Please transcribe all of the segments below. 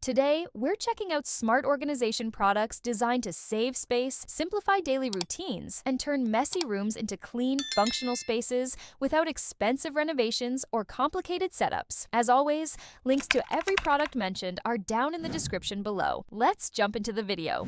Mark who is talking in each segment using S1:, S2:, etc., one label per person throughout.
S1: Today, we're checking out smart organization products designed to save space, simplify daily routines, and turn messy rooms into clean, functional spaces without expensive renovations or complicated setups. As always, links to every product mentioned are down in the description below. Let's jump into the video.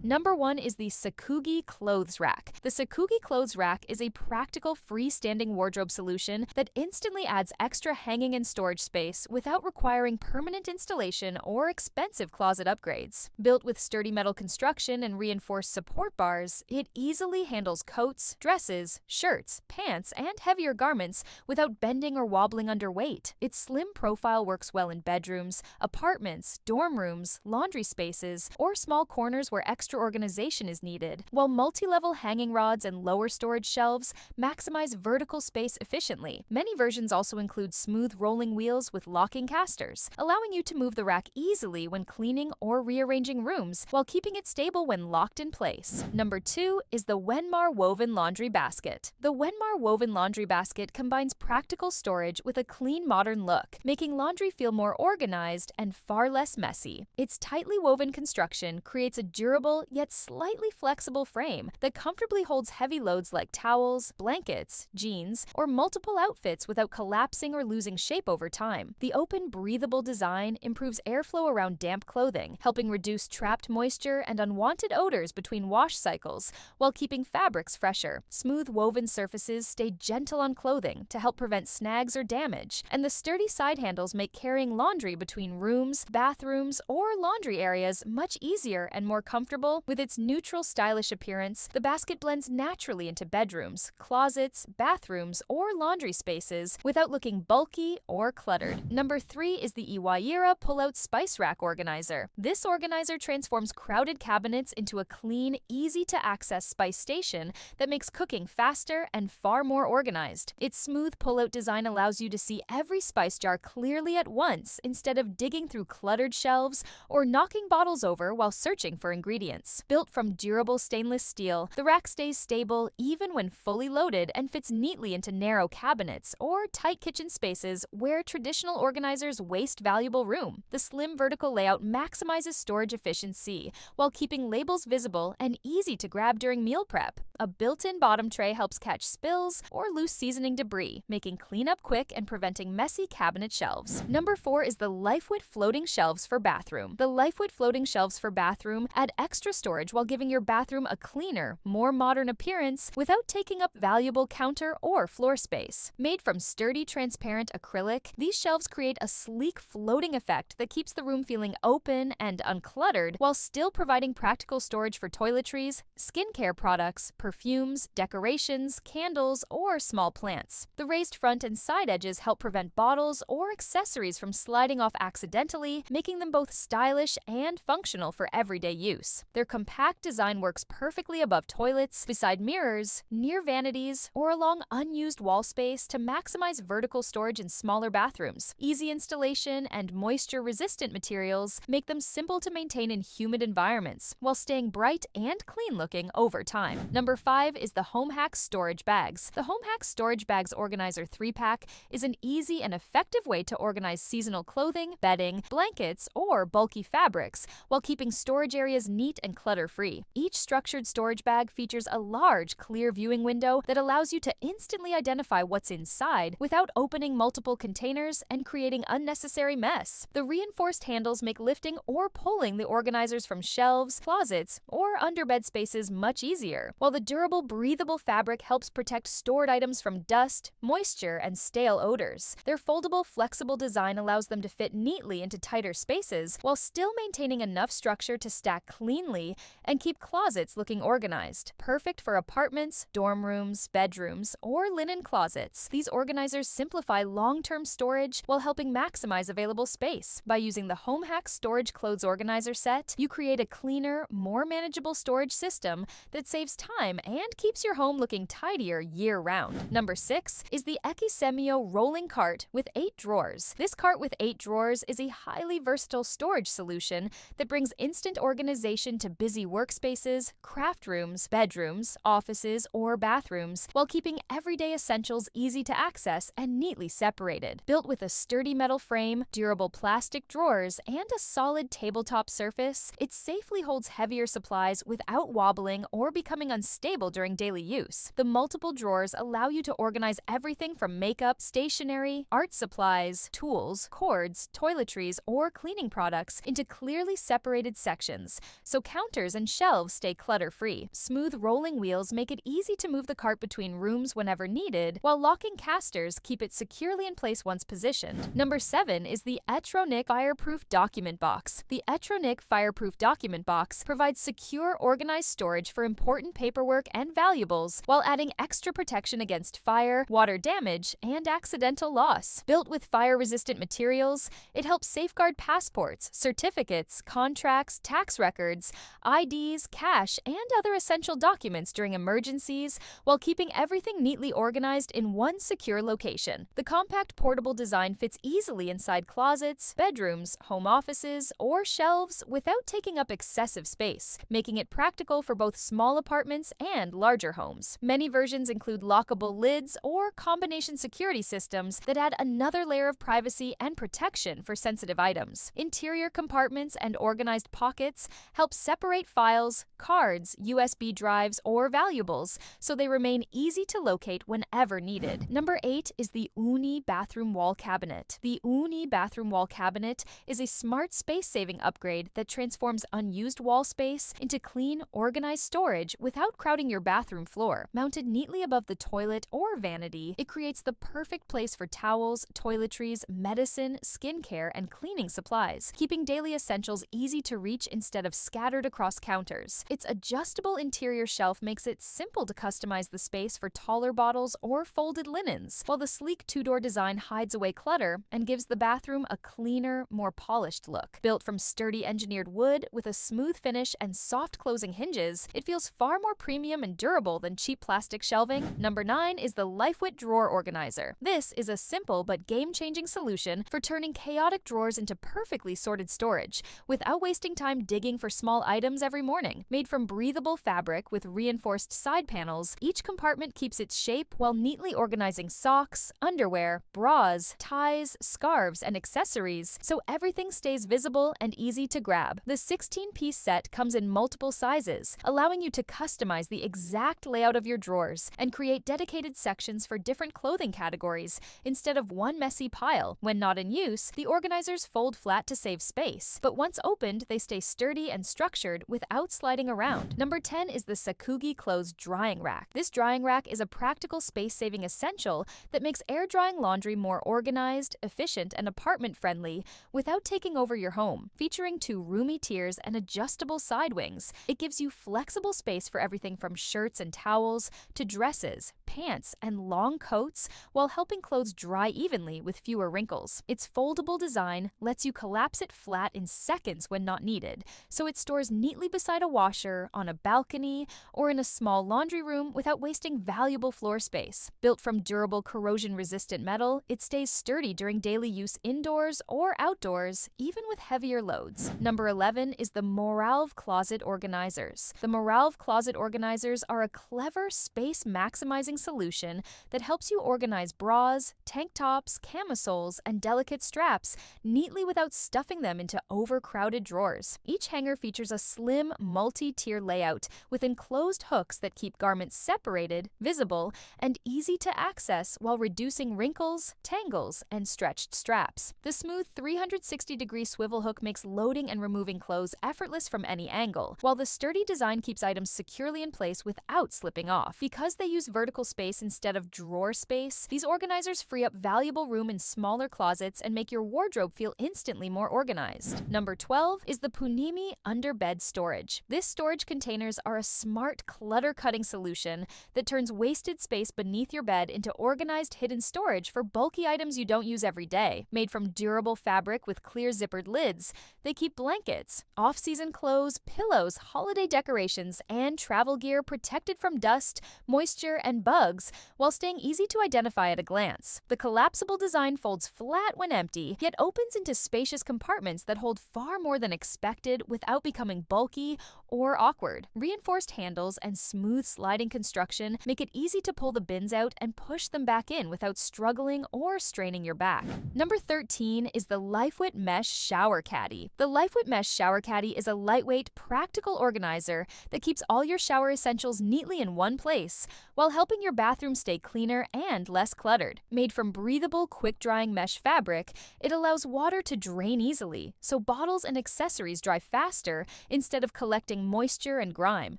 S1: Number 1 is the Sakugi Clothes Rack. The Sakugi Clothes Rack is a practical freestanding wardrobe solution that instantly adds extra hanging and storage space without requiring permanent installation or expensive closet upgrades. Built with sturdy metal construction and reinforced support bars, it easily handles coats, dresses, shirts, pants, and heavier garments without bending or wobbling under weight. Its slim profile works well in bedrooms, apartments, dorm rooms, laundry spaces, or small corners where extra organization is needed, while multi-level hanging rods and lower storage shelves maximize vertical space efficiently. Many versions also include smooth rolling wheels with locking casters, allowing you to move the rack easily when cleaning or rearranging rooms while keeping it stable when locked in place. Number 2 is the Wenmar Woven Laundry Basket. The Wenmar Woven Laundry Basket combines practical storage with a clean, modern look, making laundry feel more organized and far less messy. Its tightly woven construction creates a durable yet slightly flexible frame that comfortably holds heavy loads like towels, blankets, jeans, or multiple outfits without collapsing or losing shape over time. The open, breathable design improves airflow around damp clothing, helping reduce trapped moisture and unwanted odors between wash cycles while keeping fabrics fresher. Smooth woven surfaces stay gentle on clothing to help prevent snags or damage, and the sturdy side handles make carrying laundry between rooms, bathrooms, or laundry areas much easier and more comfortable. With its neutral, stylish appearance, the basket blends naturally into bedrooms, closets, bathrooms, or laundry spaces without looking bulky or cluttered. Number 3 is the Iwayira Pull-Out Spice Rack Organizer. This organizer transforms crowded cabinets into a clean, easy-to-access spice station that makes cooking faster and far more organized. Its smooth pull-out design allows you to see every spice jar clearly at once instead of digging through cluttered shelves or knocking bottles over while searching for ingredients. Built from durable stainless steel, the rack stays stable even when fully loaded and fits neatly into narrow cabinets or tight kitchen spaces where traditional organizers waste valuable room. The slim vertical layout maximizes storage efficiency while keeping labels visible and easy to grab during meal prep. A built-in bottom tray helps catch spills or loose seasoning debris, making cleanup quick and preventing messy cabinet shelves. Number 4 is the LifeWit Floating Shelves for Bathroom. The LifeWit Floating Shelves for Bathroom add extra storage while giving your bathroom a cleaner, more modern appearance without taking up valuable counter or floor space. Made from sturdy, transparent acrylic, these shelves create a sleek floating effect that keeps the room feeling open and uncluttered while still providing practical storage for toiletries, skincare products, perfumes, decorations, candles, or small plants. The raised front and side edges help prevent bottles or accessories from sliding off accidentally, making them both stylish and functional for everyday use. Their compact design works perfectly above toilets, beside mirrors, near vanities, or along unused wall space to maximize vertical storage in smaller bathrooms. Easy installation and moisture-resistant materials make them simple to maintain in humid environments while staying bright and clean-looking over time. Number 5 is the HomeHack Storage Bags. The HomeHack Storage Bags Organizer 3-pack is an easy and effective way to organize seasonal clothing, bedding, blankets, or bulky fabrics while keeping storage areas neat and clutter-free. Each structured storage bag features a large, clear viewing window that allows you to instantly identify what's inside without opening multiple containers and creating unnecessary mess. The reinforced handles make lifting or pulling the organizers from shelves, closets, or underbed spaces much easier, while the durable, breathable fabric helps protect stored items from dust, moisture, and stale odors. Their foldable, flexible design allows them to fit neatly into tighter spaces while still maintaining enough structure to stack cleanly and keep closets looking organized. Perfect for apartments, dorm rooms, bedrooms, or linen closets. These organizers simplify long-term storage while helping maximize available space. By using the HomeHack Storage Clothes Organizer set, you create a cleaner, more manageable storage system that saves time and keeps your home looking tidier year-round. Number 6 is the Ekisemio Rolling Cart with 8 drawers. This cart with 8 drawers is a highly versatile storage solution that brings instant organization to into busy workspaces, craft rooms, bedrooms, offices, or bathrooms, while keeping everyday essentials easy to access and neatly separated. Built with a sturdy metal frame, durable plastic drawers, and a solid tabletop surface, it safely holds heavier supplies without wobbling or becoming unstable during daily use. The multiple drawers allow you to organize everything from makeup, stationery, art supplies, tools, cords, toiletries, or cleaning products into clearly separated sections, so counters and shelves stay clutter-free. Smooth rolling wheels make it easy to move the cart between rooms whenever needed, while locking casters keep it securely in place once positioned. Number 7 is the Etronic Fireproof Document Box. The Etronic Fireproof Document Box provides secure, organized storage for important paperwork and valuables, while adding extra protection against fire, water damage, and accidental loss. Built with fire-resistant materials, it helps safeguard passports, certificates, contracts, tax records, IDs, cash, and other essential documents during emergencies, while keeping everything neatly organized in one secure location. The compact portable design fits easily inside closets, bedrooms, home offices, or shelves without taking up excessive space, making it practical for both small apartments and larger homes. Many versions include lockable lids or combination security systems that add another layer of privacy and protection for sensitive items. Interior compartments and organized pockets help separate files, cards, USB drives, or valuables, so they remain easy to locate whenever needed. Number 8 is the Uni Bathroom Wall Cabinet. The Uni Bathroom Wall Cabinet is a smart space-saving upgrade that transforms unused wall space into clean, organized storage without crowding your bathroom floor. Mounted neatly above the toilet or vanity, it creates the perfect place for towels, toiletries, medicine, skincare, and cleaning supplies, keeping daily essentials easy to reach instead of scattered across counters. Its adjustable interior shelf makes it simple to customize the space for taller bottles or folded linens, while the sleek two-door design hides away clutter and gives the bathroom a cleaner, more polished look. Built from sturdy engineered wood with a smooth finish and soft closing hinges, it feels far more premium and durable than cheap plastic shelving. Number 9 is the LifeWit Drawer Organizer. This is a simple but game-changing solution for turning chaotic drawers into perfectly sorted storage, without wasting time digging for small items every morning. Made from breathable fabric with reinforced side panels, each compartment keeps its shape while neatly organizing socks, underwear, bras, ties, scarves, and accessories, so everything stays visible and easy to grab. The 16-piece set comes in multiple sizes, allowing you to customize the exact layout of your drawers and create dedicated sections for different clothing categories instead of one messy pile. When not in use, the organizers fold flat to save space, but once opened, they stay sturdy and structured without sliding around. Number 10 is the Sakugi Clothes Drying Rack. This drying rack is a practical space-saving essential that makes air-drying laundry more organized, efficient, and apartment-friendly without taking over your home. Featuring 2 roomy tiers and adjustable side wings, it gives you flexible space for everything from shirts and towels to dresses, pants, and long coats, while helping clothes dry evenly with fewer wrinkles. Its foldable design lets you collapse it flat in seconds when not needed, so it stores neatly beside a washer, on a balcony, or in a small laundry room without wasting valuable floor space. Built from durable, corrosion-resistant metal, it stays sturdy during daily use indoors or outdoors, even with heavier loads. Number 11 is the Moralv Closet Organizers. The Moralv Closet Organizers are a clever space-maximizing solution that helps you organize bras, tank tops, camisoles, and delicate straps neatly without stuffing them into overcrowded drawers. Each hanger features a slim, multi-tier layout with enclosed hooks that keep garments separated, visible, and easy to access while reducing wrinkles, tangles, and stretched straps. The smooth 360-degree swivel hook makes loading and removing clothes effortless from any angle, while the sturdy design keeps items securely in place without slipping off. Because they use vertical space instead of drawer space, these organizers free up valuable room in smaller closets and make your wardrobe feel instantly more organized. Number 12 is the Punimi Underbed Storage. This storage containers are a smart clutter-cutting solution that turns wasted space beneath your bed into organized hidden storage for bulky items you don't use every day. Made from durable fabric with clear zippered lids, they keep blankets, off-season clothes, pillows, holiday decorations, and travel gear protected from dust, moisture, and bugs while staying easy to identify at a glance. The collapsible design folds flat when empty, yet opens into spacious compartments that hold far more than expected without becoming feeling bulky or awkward. Reinforced handles and smooth sliding construction make it easy to pull the bins out and push them back in without struggling or straining your back. Number 13 is the LifeWit Mesh Shower Caddy. The LifeWit Mesh Shower Caddy is a lightweight, practical organizer that keeps all your shower essentials neatly in one place while helping your bathroom stay cleaner and less cluttered. Made from breathable, quick-drying mesh fabric, it allows water to drain easily, so bottles and accessories dry faster instead of collecting moisture and grime.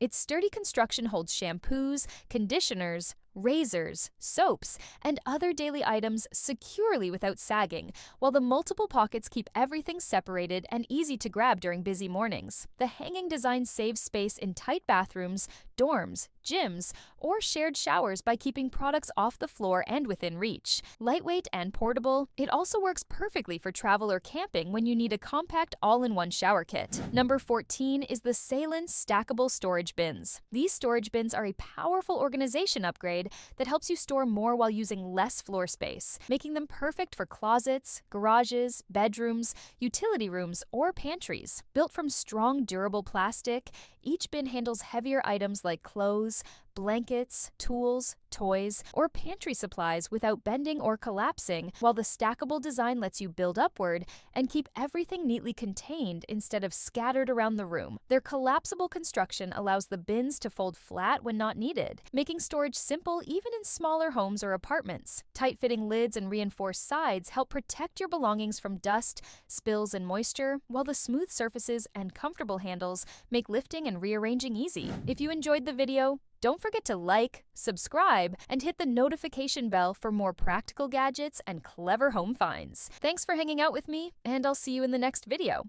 S1: Its sturdy construction holds shampoos, conditioners, razors, soaps, and other daily items securely without sagging, while the multiple pockets keep everything separated and easy to grab during busy mornings. The hanging design saves space in tight bathrooms, dorms, gyms, or shared showers by keeping products off the floor and within reach. Lightweight and portable, it also works perfectly for travel or camping when you need a compact all-in-one shower kit. Number 14 is the Salin Stackable Storage Bins. These storage bins are a powerful organization upgrade that helps you store more while using less floor space, making them perfect for closets, garages, bedrooms, utility rooms, or pantries. Built from strong, durable plastic, each bin handles heavier items like clothes, blankets, tools, toys, or pantry supplies without bending or collapsing, while the stackable design lets you build upward and keep everything neatly contained instead of scattered around the room. Their collapsible construction allows the bins to fold flat when not needed, making storage simple even in smaller homes or apartments. Tight-fitting lids and reinforced sides help protect your belongings from dust, spills, and moisture, while the smooth surfaces and comfortable handles make lifting and rearranging easy. If you enjoyed the video, don't forget to like, subscribe, and hit the notification bell for more practical gadgets and clever home finds. Thanks for hanging out with me, and I'll see you in the next video.